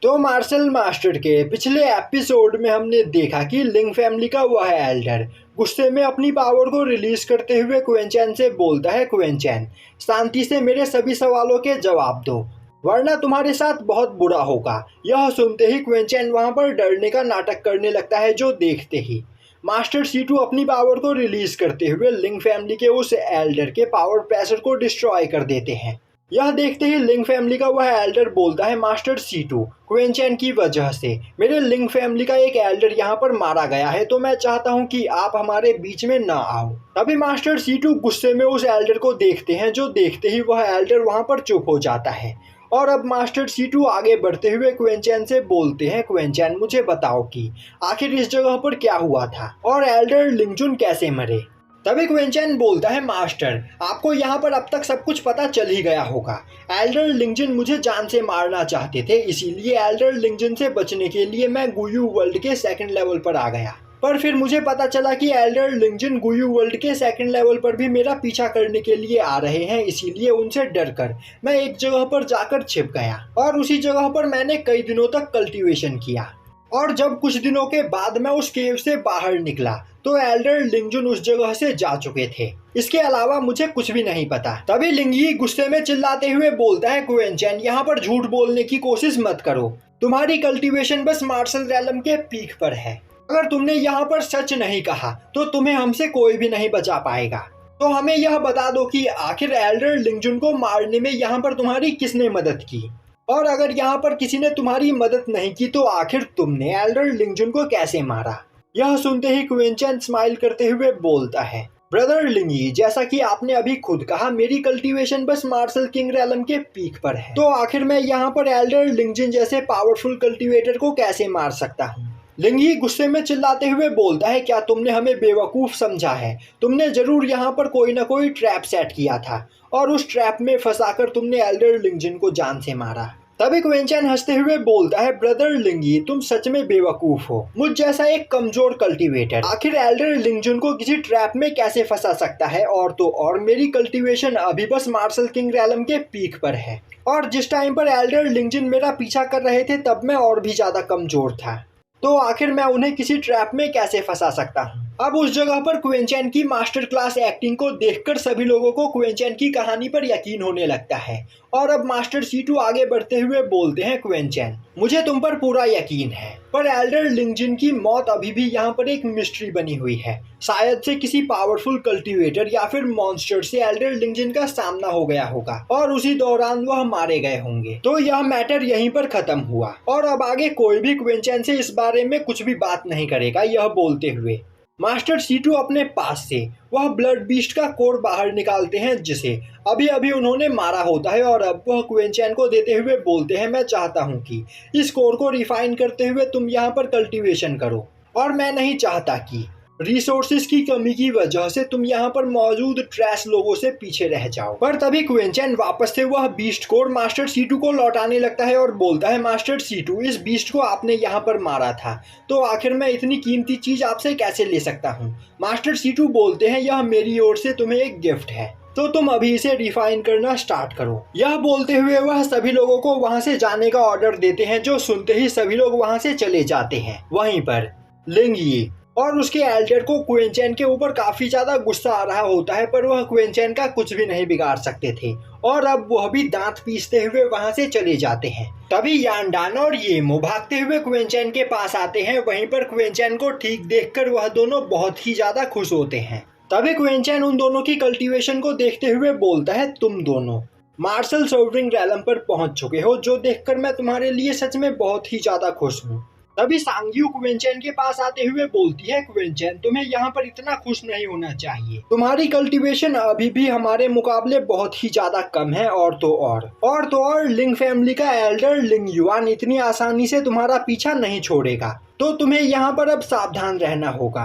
तो martial master के पिछले एपिसोड में हमने देखा कि लिंग फैमिली का वह एल्डर गुस्से में अपनी पावर को रिलीज करते हुए क्वेंचैन से बोलता है, क्वेंचैन शांति से मेरे सभी सवालों के जवाब दो वरना तुम्हारे साथ बहुत बुरा होगा। यह सुनते ही क्वेंचैन वहां पर डरने का नाटक करने लगता है, जो देखते ही मास्टर C2 अपनी पावर को रिलीज करते हुए लिंग फैमिली के उस एल्डर के पावर प्रेशर को डिस्ट्रॉय कर देते हैं। यह देखते ही लिंग फैमिली का वह एल्डर बोलता है, मास्टर C2 क्वेंचैन की वजह से मेरे लिंग फैमिली का एक एल्डर यहाँ पर मारा गया है, तो मैं चाहता हूँ कि आप हमारे बीच में ना आओ। तभी मास्टर C2 गुस्से में उस एल्डर को देखते हैं, जो देखते ही वह एल्डर वहाँ पर चुप हो जाता है। और अब मास्टर C2 आगे बढ़ते हुए क्वेंचैन से बोलते हैं, क्वेंचैन मुझे बताओ कि आखिर इस जगह पर क्या हुआ था और एल्डर लिंगजुन कैसे मरे। तभी क्वेंचैन बोलता है, मास्टर आपको यहाँ पर अब तक सब कुछ पता चल ही गया होगा। एल्डर लिंगजुन मुझे जान से मारना चाहते थे, इसीलिए एल्डर लिंगजुन से बचने के लिए मैं गुयू वर्ल्ड के सेकंड लेवल पर आ गया। पर फिर मुझे पता चला कि एल्डर लिंगजुन गुयू वर्ल्ड के सेकंड लेवल पर भी मेरा पीछा करने के लिए आ रहे हैं, इसीलिए उनसे डरकर मैं एक जगह पर जाकर छिप गया और उसी जगह पर मैंने कई दिनों तक कल्टीवेशन किया। और जब कुछ दिनों के बाद मैं उस केव से बाहर निकला तो एल्डर लिंगजुन उस जगह से जा चुके थे। इसके अलावा मुझे कुछ भी नहीं पता। तभी लिंगी गुस्से में चिल्लाते हुए बोलता है, क्वेंचैन यहाँ पर झूठ बोलने की कोशिश मत करो, तुम्हारी कल्टीवेशन बस मार्शल रैलम के पीक पर है। अगर तुमने यहाँ पर सच नहीं कहा तो तुम्हें हमसे कोई भी नहीं बचा पाएगा। तो हमें यह बता दो कि आखिर एल्डर लिंगजुन को मारने में यहाँ पर तुम्हारी किसने मदद की, और अगर यहाँ पर किसी ने तुम्हारी मदद नहीं की तो आखिर तुमने एल्डर लिंगजुन को कैसे मारा। यह सुनते ही क्वेंचैन स्माइल करते हुए बोलता है, ब्रदर लिंगी जैसा कि आपने अभी खुद कहा मेरी कल्टीवेशन बस मार्शल किंग रैलम के पीक पर है, तो आखिर मैं यहाँ पर एल्डर लिंगजुन जैसे पावरफुल कल्टीवेटर को कैसे मार सकता हूँ। लिंगी गुस्से में चिल्लाते हुए बोलता है, क्या तुमने हमें बेवकूफ समझा है? तुमने जरूर यहाँ पर कोई ना कोई ट्रैप सेट किया था और उस ट्रैप में फंसाकर तुमने एल्डर लिंगजुन को जान से मारा। तभी क्वेंचैन हंसते हुए बोलता है, ब्रदर लिंगी तुम सच में बेवकूफ हो। मुझ जैसा एक कमजोर कल्टीवेटर आखिर एल्डर लिंगजुन को किसी ट्रैप में कैसे फंसा सकता है, और तो और मेरी कल्टीवेशन अभी बस मार्शल किंग रैलम के पीक पर है, और जिस टाइम पर एल्डर लिंगजुन मेरा पीछा कर रहे थे तब मैं और भी ज्यादा कमजोर था, तो आखिर मैं उन्हें किसी ट्रैप में कैसे फंसा सकता हूँ। अब उस जगह पर क्वेंचैन की मास्टर क्लास एक्टिंग को देखकर सभी लोगों को क्वेंचैन की कहानी पर यकीन होने लगता है। और अब मास्टर C2 आगे बढ़ते हुए बोलते हैं, क्वेंचैन मुझे तुम पर पूरा यकीन है, पर एल्डर लिंगजुन की मौत अभी भी यहाँ पर एक मिस्ट्री बनी हुई है। शायद से किसी पावरफुल कल्टीवेटर या फिर मॉन्स्टर से एल्डर लिंगजुन का सामना हो गया होगा और उसी दौरान वह मारे गए होंगे। तो यह मैटर यहीं पर खत्म हुआ और अब आगे कोई भी क्वेंचैन से इस बारे में कुछ भी बात नहीं करेगा। यह बोलते हुए मास्टर C2 अपने पास से वह ब्लड बीस्ट का कोर बाहर निकालते हैं, जिसे अभी अभी उन्होंने मारा होता है, और अब वह क्वेंचैन को देते हुए बोलते हैं, मैं चाहता हूं कि इस कोर को रिफाइन करते हुए तुम यहां पर कल्टीवेशन करो, और मैं नहीं चाहता कि रिसोर्सेज की कमी की वजह से तुम यहाँ पर मौजूद ट्रैश लोगों से पीछे रह जाओ। पर तभी क्वेंचैन वापस से वह बीस्ट कोर मास्टर C2 को लौटाने लगता है और बोलता है, मास्टर C2 इस बीस्ट को आपने यहाँ पर मारा था, तो आखिर मैं इतनी कीमती चीज आपसे कैसे ले सकता हूँ। मास्टर C2 बोलते हैं, यह मेरी ओर से तुम्हें एक गिफ्ट है, तो तुम अभी इसे रिफाइन करना स्टार्ट करो। यह बोलते हुए वह सभी लोगों को वहां से जाने का ऑर्डर देते हैं, जो सुनते ही सभी लोग वहां से चले जाते हैं। वहीं पर लिंगी और उसके एल्डर को क्वेंचैन के ऊपर काफी ज्यादा गुस्सा आ रहा होता है, पर वह क्वेंचैन का कुछ भी नहीं बिगाड़ सकते थे और अब वह भी दांत पीसते हुए वहां से चले जाते हैं। तभी यांडान और येमो भागते हुए क्वेंचैन के पास आते हैं। वहीं पर क्वेंचैन को ठीक देखकर वह दोनों बहुत ही ज्यादा खुश होते हैं। तभी क्वेंचैन उन दोनों की कल्टीवेशन को देखते हुए बोलता है, तुम दोनों मार्शल सोवरिंग रैलम पर पहुंच चुके हो, जो देखकर मैं तुम्हारे लिए सच में बहुत ही ज्यादा खुश हूँ। तभी सांग्यू क्वेंचैन के पास आते हुए बोलती है, क्वेंचैन तुम्हें यहाँ पर इतना खुश नहीं होना चाहिए, तुम्हारी कल्टीवेशन अभी भी हमारे मुकाबले बहुत ही ज्यादा कम है, और तो और लिंग फैमिली का एल्डर लिंग युआन इतनी आसानी से तुम्हारा पीछा नहीं छोड़ेगा, तो तुम्हें यहाँ पर अब सावधान रहना होगा।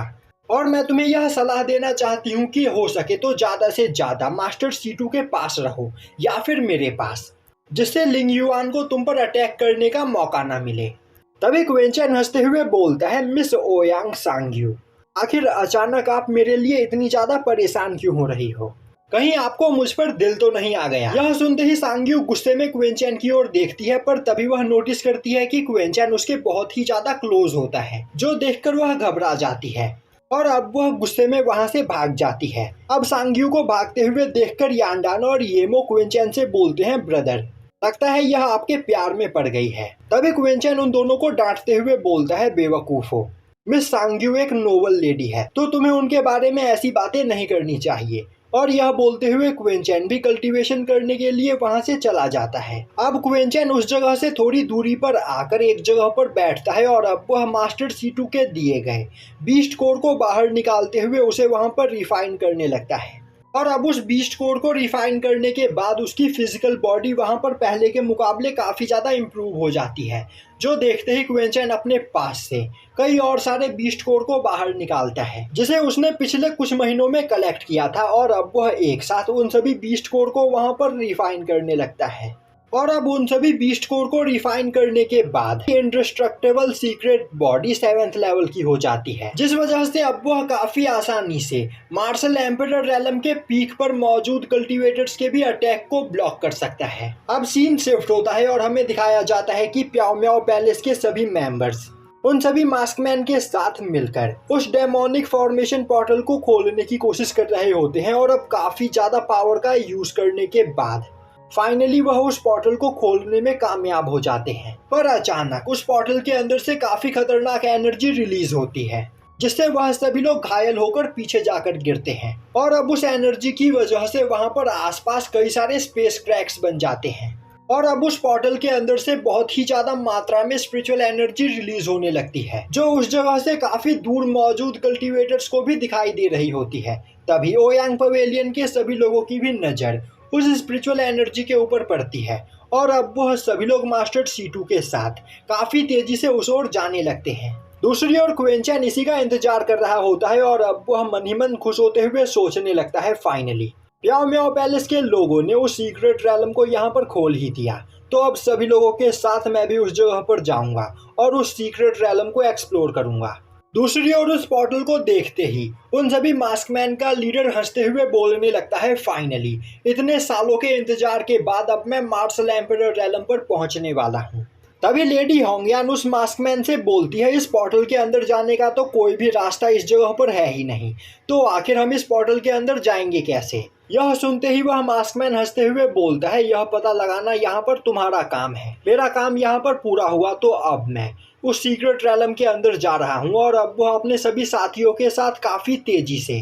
और मैं तुम्हें यह सलाह देना चाहती हूँ कि हो सके तो ज्यादा से ज्यादा मास्टर C2 के पास रहो या फिर मेरे पास, जिससे लिंग युआन को तुम पर अटैक करने का मौका न मिले। तभी क्वेंचैन हंसते हुए बोलता है, मिस ओयांग सांग्यू आखिर अचानक आप मेरे लिए इतनी ज्यादा परेशान क्यों हो रही हो। कहीं आपको मुझ पर दिल तो नहीं आ गया। यह सुनते ही सांग्यू गुस्से में क्विंचैन की ओर देखती है, पर तभी वह नोटिस करती है कि क्विंचैन उसके बहुत ही ज्यादा क्लोज होता है, जो देखकर वह घबरा जाती है और अब वह गुस्से में वहां से भाग जाती है। अब सांग्यू को भागते हुए देखकर यांडान और येमो क्विंचैन से बोलते हैं, ब्रदर, लगता है यह आपके प्यार में पड़ गई है। तभी क्विंचैन उन दोनों को डांटते हुए बोलता है, बेवकूफो, मिस सांग्यू एक नोबल लेडी है, तो तुम्हें उनके बारे में ऐसी बातें नहीं करनी चाहिए। और यह बोलते हुए क्विंचैन भी कल्टीवेशन करने के लिए वहां से चला जाता है। अब क्विंचैन उस जगह से थोड़ी दूरी पर आकर एक जगह पर बैठता है और अब वह मास्टर C2 के दिए गए बीस्ट कोर को बाहर निकालते हुए उसे वहां पर रिफाइन करने लगता है। और अब उस बीस्ट कोर को रिफाइन करने के बाद उसकी फिजिकल बॉडी वहां पर पहले के मुकाबले काफी ज्यादा इम्प्रूव हो जाती है, जो देखते ही क्विंचैन अपने पास से कई और सारे बीस्ट कोर को बाहर निकालता है, जिसे उसने पिछले कुछ महीनों में कलेक्ट किया था। और अब वह एक साथ उन सभी बीस्ट कोर को वहां पर रिफाइन करने लगता है। और अब उन सभी बीस्ट कोर को रिफाइन करने के बाद इंडेस्ट्रक्टिबल सीक्रेट बॉडी 7th लेवल की हो जाती है, जिस वजह से अब वह काफी आसानी से मार्शल एम्परर रेलम के पीक पर मौजूद कल्टीवेटर्स के भी अटैक को ब्लॉक कर सकता है। अब सीन शिफ्ट होता है और हमें दिखाया जाता है कि प्याओ म्याओ पैलेस के सभी मेंबर्स उन सभी मास्कमैन के साथ मिलकर उस डेमोनिक फॉर्मेशन पोर्टल को खोलने की कोशिश कर रहे होते हैं। और अब काफी ज्यादा पावर का यूज करने के बाद फाइनली वह उस पोर्टल को खोलने में कामयाब हो जाते हैं। पर अचानक उस पोर्टल के अंदर से काफी खतरनाक एनर्जी रिलीज होती है, जिससे वह सभी लोग घायल होकर पीछे जाकर गिरते हैं। और अब उस एनर्जी की वजह से वहां पर आसपास कई सारे स्पेस क्रैक्स बन जाते हैं। और अब उस पोर्टल के अंदर से बहुत ही ज्यादा मात्रा में स्पिरिचुअल एनर्जी रिलीज होने लगती है, जो उस जगह से काफी दूर मौजूद कल्टीवेटर्स को भी दिखाई दे रही होती है। तभी ओयांग पवेलियन के सभी लोगों की भी नजर उस स्पिरिचुअल एनर्जी के ऊपर पड़ती है और अब वह सभी लोग मास्टर C2 के साथ काफी तेजी से उस ओर जाने लगते हैं। दूसरी ओर क्विंचैन इसी का इंतजार कर रहा होता है और अब वह मन ही मन खुश होते हुए सोचने लगता है, फाइनली प्याओ म्याओ पैलेस के लोगों ने उस सीक्रेट रैलम को यहाँ पर खोल ही दिया, तो अब सभी लोगों के साथ मैं भी उस जगह पर जाऊंगा और उस सीक्रेट रैलम को एक्सप्लोर करूंगा। दूसरी ओर उस पोर्टल को देखते ही उन सभी मास्कमैन का लीडर हंसते हुए बोलने लगता है, फाइनली इतने सालों के इंतजार के बाद अब मैं मार्शल एम्परर रेलम पर पहुंचने वाला हूं। तभी लेडी होंगयान उस मास्कमैन से बोलती है, इस पोर्टल के अंदर जाने का तो कोई भी रास्ता इस जगह पर है ही नहीं, तो आखिर हम इस पोर्टल के अंदर जाएंगे कैसे। यह सुनते ही वह मास्कमैन हंसते हुए बोलता है, यह पता लगाना यहाँ पर तुम्हारा काम है, मेरा काम यहाँ पर पूरा हुआ तो अब मैं उस सीक्रेट रैलम के अंदर जा रहा हूँ। और अब वह अपने सभी साथियों के साथ काफी तेजी से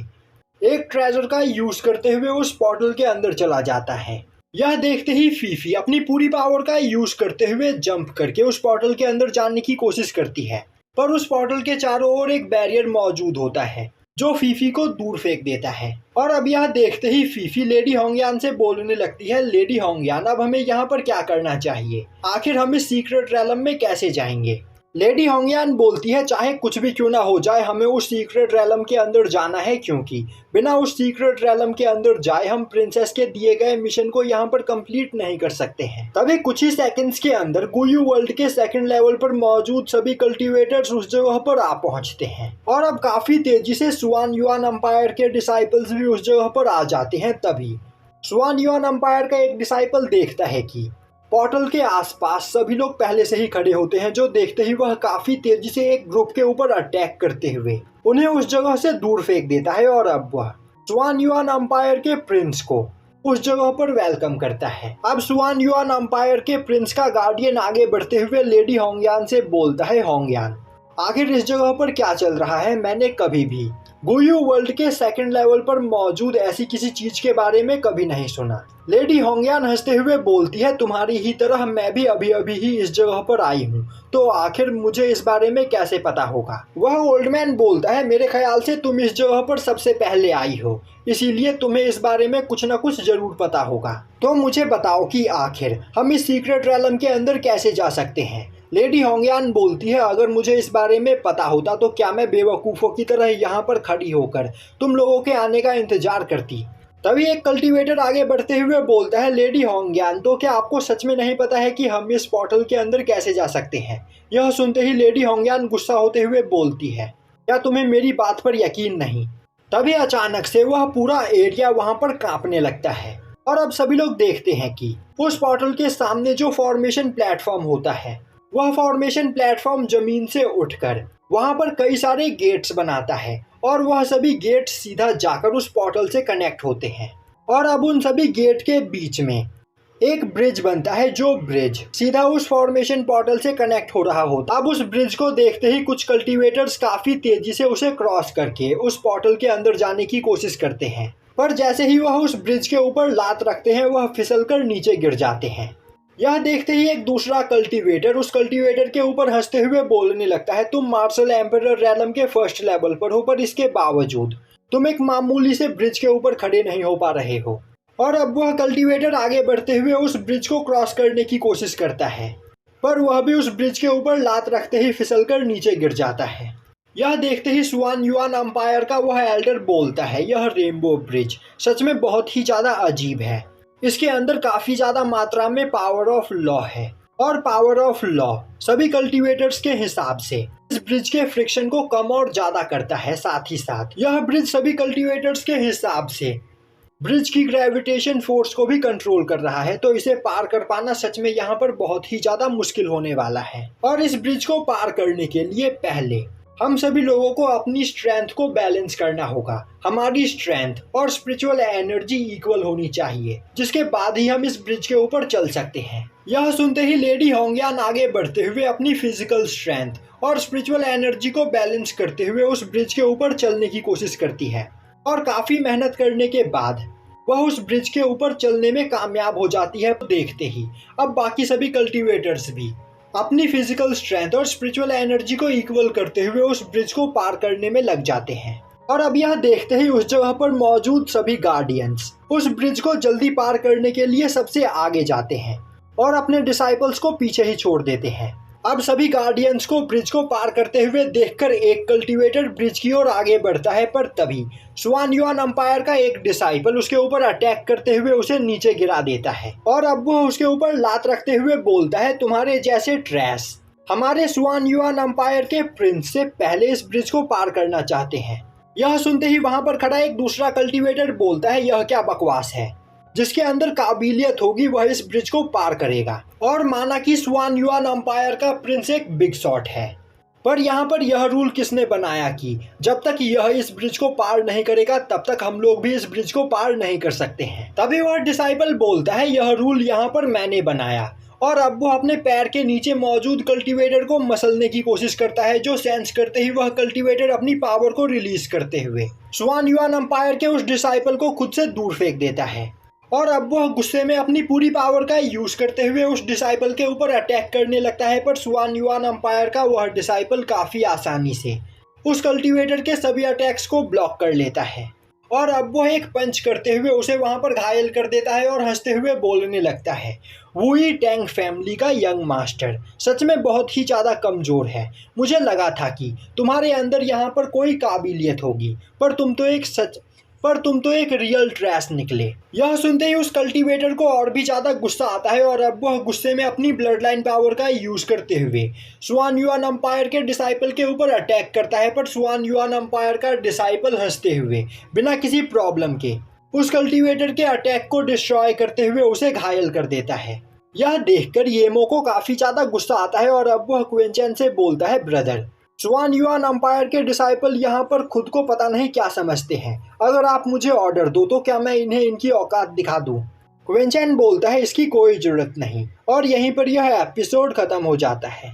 एक ट्रेजर का यूज करते हुए उस पोर्टल के अंदर चला जाता है। यह देखते ही फीफी अपनी पूरी पावर का यूज करते हुए जंप करके उस पोर्टल के अंदर जाने की कोशिश करती है, पर उस पोर्टल के चारों ओर एक बैरियर मौजूद होता है जो फीफी को दूर फेंक देता है। और अब यह देखते ही फीफी लेडी होंगयान से बोलने लगती है, लेडी होंगयान, अब हमें यहाँ पर क्या करना चाहिए, आखिर हम इस सीक्रेट रैलम में कैसे जाएंगे। लेडी होंगयान बोलती है, चाहे कुछ भी क्यों ना हो जाए, हमें उस सीक्रेट रैलम के अंदर जाना है, क्योंकि बिना उस सीक्रेट रैलम के अंदर जाए हम प्रिंसेस के दिए गए मिशन को यहाँ पर कंप्लीट नहीं कर सकते हैं। तभी कुछ ही सेकंड्स के अंदर गुयू वर्ल्ड के 2nd लेवल पर मौजूद सभी कल्टीवेटर्स उस जगह पर आ पहुंचते हैं और अब काफी तेजी से सुआन युआन अंपायर के डिसाइपल्स भी उस जगह पर आ जाते हैं। तभी सुआन युआन अंपायर का एक डिसाइपल देखता है कि पोर्टल के आसपास सभी लोग पहले से ही खड़े होते हैं, जो देखते ही वह काफी तेजी से एक ग्रुप के ऊपर अटैक करते हुए उन्हें उस जगह से दूर फेंक देता है। और अब वह सुआन युआन अंपायर के प्रिंस को उस जगह पर वेलकम करता है। अब सुआन युआन अंपायर के प्रिंस का गार्डियन आगे बढ़ते हुए लेडी होंगयान से बोलता है, होंगयान, आखिर इस जगह पर क्या चल रहा है, मैंने कभी भी गुयू वर्ल्ड के 2nd लेवल पर मौजूद ऐसी किसी चीज के बारे में कभी नहीं सुना। लेडी होंगयान हंसते हुए बोलती है, तुम्हारी ही तरह मैं भी अभी अभी ही इस जगह पर आई हूँ, तो आखिर मुझे इस बारे में कैसे पता होगा। वह ओल्ड मैन बोलता है, मेरे ख्याल से तुम इस जगह पर सबसे पहले आई हो, इसीलिए तुम्हें इस बारे में कुछ न कुछ जरूर पता होगा, तो मुझे बताओ कि आखिर हम इस सीक्रेट रैलम के अंदर कैसे जा सकते हैं। लेडी होंगयान बोलती है, अगर मुझे इस बारे में पता होता तो क्या मैं बेवकूफ़ों की तरह यहाँ पर खड़ी होकर तुम लोगों के आने का इंतजार करती। तभी एक कल्टीवेटर आगे बढ़ते हुए बोलता है, लेडी होंगयान, तो क्या आपको सच में नहीं पता है कि हम इस पोर्टल के अंदर कैसे जा सकते हैं। यह सुनते ही लेडी होंगयान गुस्सा होते हुए बोलती है, क्या तुम्हें मेरी बात पर यकीन नहीं। तभी अचानक से वह पूरा एरिया वहां पर कांपने लगता है और अब सभी लोग देखते हैं कि उस पोर्टल के सामने जो फॉर्मेशन प्लेटफॉर्म होता है वह फॉर्मेशन प्लेटफॉर्म जमीन से उठकर वहां पर कई सारे गेट्स बनाता है और वह सभी गेट सीधा जाकर उस पोर्टल से कनेक्ट होते हैं और अब उन सभी गेट के बीच में एक ब्रिज बनता है जो ब्रिज सीधा उस फॉर्मेशन पोर्टल से कनेक्ट हो रहा होता। अब उस ब्रिज को देखते ही कुछ कल्टीवेटर्स काफी तेजी से उसे क्रॉस करके उस पोर्टल के अंदर जाने की कोशिश करते हैं, पर जैसे ही वह उस ब्रिज के ऊपर लात रखते हैं वह फिसलकर नीचे गिर जाते हैं। यह देखते ही एक दूसरा कल्टीवेटर उस कल्टीवेटर के ऊपर हंसते हुए बोलने लगता है, तुम मार्शल एम्परर रैलम के फर्स्ट लेवल पर हो, पर इसके बावजूद तुम एक मामूली से ब्रिज के ऊपर खड़े नहीं हो पा रहे हो। और अब वह कल्टीवेटर आगे बढ़ते हुए उस ब्रिज को क्रॉस करने की कोशिश करता है, पर वह भी उस ब्रिज के ऊपर लात रखते ही फिसलकर नीचे गिर जाता है। यह देखते ही स्वान युआन अंपायर का वह एल्डर बोलता है, यह रेनबो ब्रिज सच में बहुत ही ज़्यादा अजीब है। इसके अंदर काफ़ी ज़्यादा मात्रा में पावर ऑफ लॉ है और पावर ऑफ लॉ सभी कल्टीवेटर्स के हिसाब से इस ब्रिज के फ्रिक्शन को कम और ज़्यादा करता है। साथ ही साथ यह ब्रिज सभी कल्टीवेटर्स के हिसाब से ब्रिज की ग्रेविटेशन फोर्स को भी कंट्रोल कर रहा है, तो इसे पार कर पाना सच में यहाँ पर बहुत ही ज़्यादा मुश्किल होने वाला है। और इस ब्रिज को पार करने के लिए पहले हम सभी लोगों को अपनी स्ट्रेंथ को बैलेंस करना होगा। हमारी स्ट्रेंथ और स्पिरिचुअल एनर्जी इक्वल होनी चाहिए, जिसके बाद ही हम इस ब्रिज के ऊपर चल सकते हैं। यह सुनते ही लेडी होंगयान आगे बढ़ते हुए अपनी फिजिकल स्ट्रेंथ और स्पिरिचुअल एनर्जी को बैलेंस करते हुए उस ब्रिज के ऊपर चलने की कोशिश करती है और काफ़ी मेहनत करने के बाद वह उस ब्रिज के ऊपर चलने में कामयाब हो जाती है। देखते ही अब बाकी सभी कल्टीवेटर्स भी अपनी फिजिकल स्ट्रेंथ और स्पिरिचुअल एनर्जी को इक्वल करते हुए उस ब्रिज को पार करने में लग जाते हैं। और अब यह देखते ही उस जगह पर मौजूद सभी गार्डियंस उस ब्रिज को जल्दी पार करने के लिए सबसे आगे जाते हैं और अपने डिसाइपल्स को पीछे ही छोड़ देते हैं। अब सभी गार्डियंस को ब्रिज को पार करते हुए देखकर एक कल्टीवेटर ब्रिज की ओर आगे बढ़ता है, पर तभी स्वान युआन अंपायर का एक डिसाइपल उसके ऊपर अटैक करते हुए उसे नीचे गिरा देता है और अब वह उसके ऊपर लात रखते हुए बोलता है, तुम्हारे जैसे ट्रैश हमारे स्वान युआन अंपायर के प्रिंस से पहले इस ब्रिज को पार करना चाहते हैं। यह सुनते ही वहां पर खड़ा एक दूसरा कल्टीवेटर बोलता है, यह क्या बकवास है, जिसके अंदर काबिलियत होगी वह इस ब्रिज को पार करेगा। और माना कि स्वान युआन अंपायर का प्रिंस एक बिग शॉट है, पर यहाँ पर यह रूल किसने बनाया कि जब तक यह इस ब्रिज को पार नहीं करेगा तब तक हम लोग भी इस ब्रिज को पार नहीं कर सकते हैं। तभी वह डिसाइपल बोलता है, यह रूल यहाँ पर मैंने बनाया। और अब वो अपने पैर के नीचे मौजूद कल्टीवेटर को मसलने की कोशिश करता है, जो सेंस करते ही वह कल्टीवेटर अपनी पावर को रिलीज करते हुए स्वान युआन अंपायर के उस डिसाइपल को खुद से दूर फेंक देता है। और अब वह गुस्से में अपनी पूरी पावर का यूज करते हुए उस डिसाइपल के ऊपर अटैक करने लगता है, पर स्वान युआन अंपायर का वह डिसाइपल काफ़ी आसानी से उस कल्टीवेटर के सभी अटैक्स को ब्लॉक कर लेता है। और अब वह एक पंच करते हुए उसे वहां पर घायल कर देता है और हंसते हुए बोलने लगता है, वुई टैंग फैमिली का यंग मास्टर सच में बहुत ही ज़्यादा कमज़ोर है। मुझे लगा था कि तुम्हारे अंदर यहाँ पर कोई काबिलियत होगी, पर तुम तो एक रियल ट्रैश निकले। यह सुनते ही उस कल्टीवेटर को और भी ज़्यादा गुस्सा आता है और अब वह गुस्से में अपनी ब्लड लाइन पावर का यूज़ करते हुए स्वान युआन अंपायर के डिसाइपल के ऊपर अटैक करता है, पर स्वान युआन अंपायर का डिसाइपल हंसते हुए बिना किसी प्रॉब्लम के उस कल्टीवेटर के अटैक को डिस्ट्रॉय करते हुए उसे घायल कर देता है। यह देखकर येमो को काफ़ी ज़्यादा गुस्सा आता है और अब वह क्विंचेन से बोलता है, ब्रदर स्वान युआन अंपायर के डिसाइपल यहाँ पर खुद को पता नहीं क्या समझते हैं, अगर आप मुझे ऑर्डर दो तो क्या मैं इन्हें इनकी औकात दिखा दूँ। क्विंचेन बोलता है, इसकी कोई ज़रूरत नहीं। और यहीं पर यह एपिसोड ख़त्म हो जाता है।